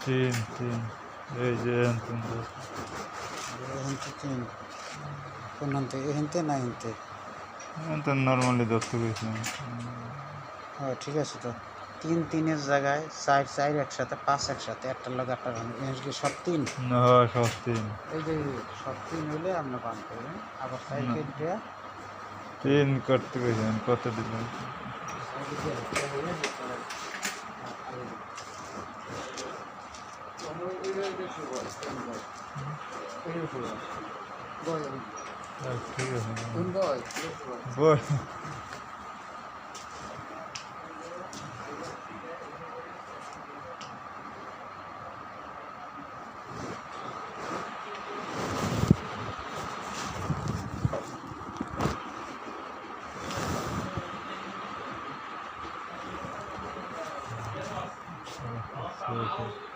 তিন তিন এই যে তিন এখানতে তিন কোন হানতে এখানতে না এখানতে? তো নর্মালি ধরতে গেছিলাম। হ্যাঁ ঠিক আছে তো। তিন তিনের জায়গায় চার চার একসাথে, পাঁচ একসাথে, একটার লগে একটা কি সব তিন? না সব তিন। এই যে সব তিন হইলে আমরা পান করবেন। আবার চার না কেটে তিন করতে গেছিলাম কত দিলাম। ঠিক আছে বল। Okay.